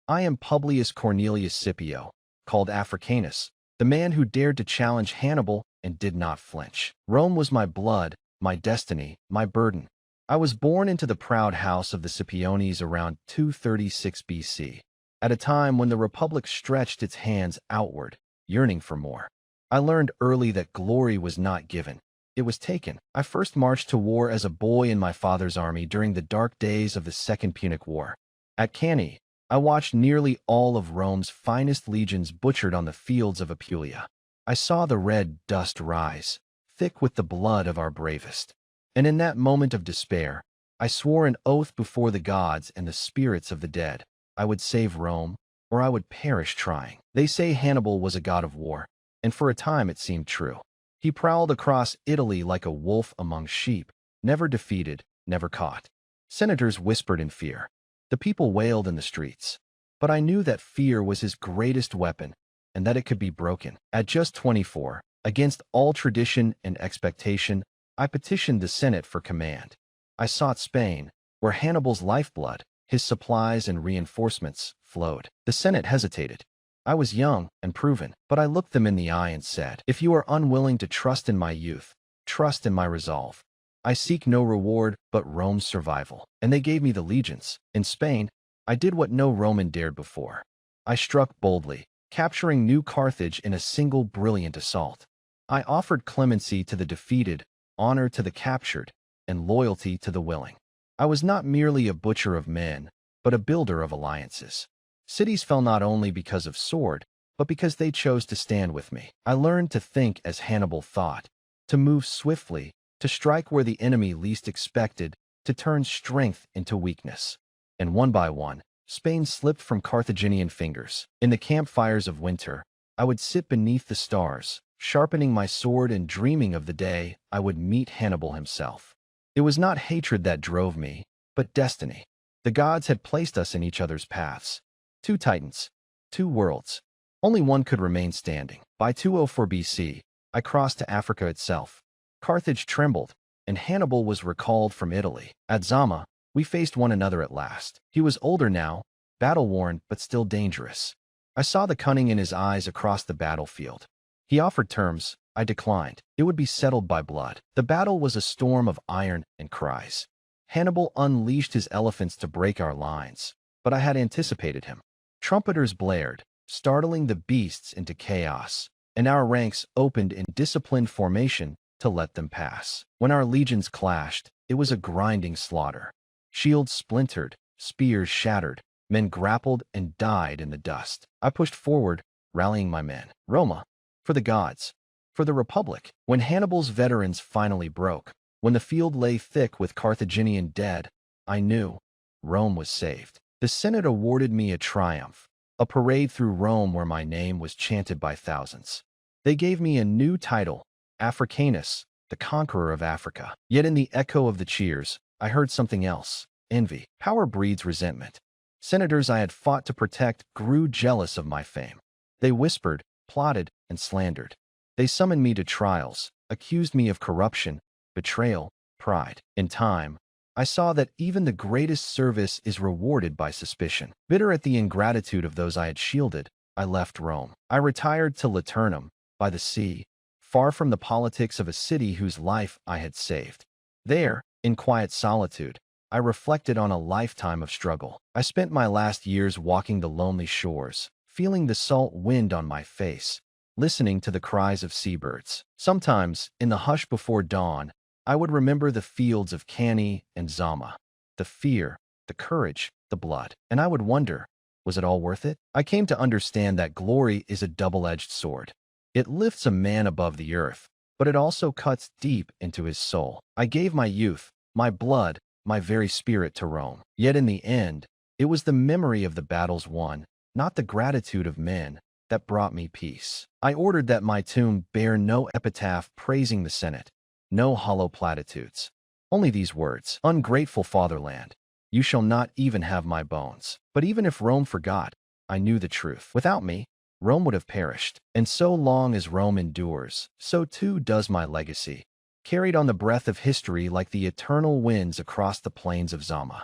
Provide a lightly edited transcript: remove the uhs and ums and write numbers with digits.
I am Publius Cornelius Scipio, called Africanus, the man who dared to challenge Hannibal and did not flinch. Rome was my blood, my destiny, my burden. I was born into the proud house of the Scipiones around 236 BC, at a time when the Republic stretched its hands outward, yearning for more. I learned early that glory was not given. It was taken. I first marched to war as a boy in my father's army during the dark days of the Second Punic War. At Cannae, I watched nearly all of Rome's finest legions butchered on the fields of Apulia. I saw the red dust rise, thick with the blood of our bravest. And in that moment of despair, I swore an oath before the gods and the spirits of the dead. I would save Rome, or I would perish trying. They say Hannibal was a god of war, and for a time it seemed true. He prowled across Italy like a wolf among sheep, never defeated, never caught. Senators whispered in fear. The people wailed in the streets. But I knew that fear was his greatest weapon, and that it could be broken. At just 24, against all tradition and expectation, I petitioned the Senate for command. I sought Spain, where Hannibal's lifeblood, his supplies and reinforcements, flowed. The Senate hesitated. I was young and proven, but I looked them in the eye and said, "If you are unwilling to trust in my youth, trust in my resolve. I seek no reward but Rome's survival." And they gave me the legions. In Spain, I did what no Roman dared before. I struck boldly, capturing New Carthage in a single brilliant assault. I offered clemency to the defeated, honor to the captured, and loyalty to the willing. I was not merely a butcher of men, but a builder of alliances. Cities fell not only because of sword, but because they chose to stand with me. I learned to think as Hannibal thought, to move swiftly, to strike where the enemy least expected, to turn strength into weakness. And one by one, Spain slipped from Carthaginian fingers. In the campfires of winter, I would sit beneath the stars, sharpening my sword and dreaming of the day I would meet Hannibal himself. It was not hatred that drove me, but destiny. The gods had placed us in each other's paths. Two titans, two worlds. Only one could remain standing. By 204 BC, I crossed to Africa itself. Carthage trembled, and Hannibal was recalled from Italy. At Zama, we faced one another at last. He was older now, battle-worn, but still dangerous. I saw the cunning in his eyes across the battlefield. He offered terms. I declined. It would be settled by blood. The battle was a storm of iron and cries. Hannibal unleashed his elephants to break our lines, but I had anticipated him. Trumpeters blared, startling the beasts into chaos, and our ranks opened in disciplined formation to let them pass. When our legions clashed, it was a grinding slaughter. Shields splintered, spears shattered, men grappled and died in the dust. I pushed forward, rallying my men. Roma, for the gods, for the Republic. When Hannibal's veterans finally broke, when the field lay thick with Carthaginian dead, I knew Rome was saved. The Senate awarded me a triumph, a parade through Rome where my name was chanted by thousands. They gave me a new title, Africanus, the Conqueror of Africa. Yet in the echo of the cheers, I heard something else: envy. Power breeds resentment. Senators I had fought to protect grew jealous of my fame. They whispered, plotted, and slandered. They summoned me to trials, accused me of corruption, betrayal, pride. In time, I saw that even the greatest service is rewarded by suspicion. Bitter at the ingratitude of those I had shielded, I left Rome. I retired to Laternum, by the sea, far from the politics of a city whose life I had saved. There, in quiet solitude, I reflected on a lifetime of struggle. I spent my last years walking the lonely shores, feeling the salt wind on my face, listening to the cries of seabirds. Sometimes, in the hush before dawn, I would remember the fields of Cannae and Zama, the fear, the courage, the blood, and I would wonder, was it all worth it? I came to understand that glory is a double-edged sword. It lifts a man above the earth, but it also cuts deep into his soul. I gave my youth, my blood, my very spirit to Rome. Yet in the end, it was the memory of the battles won, not the gratitude of men, that brought me peace. I ordered that my tomb bear no epitaph praising the Senate, no hollow platitudes. Only these words: ungrateful fatherland, you shall not even have my bones. But even if Rome forgot, I knew the truth. Without me, Rome would have perished. And so long as Rome endures, so too does my legacy, carried on the breath of history like the eternal winds across the plains of Zama.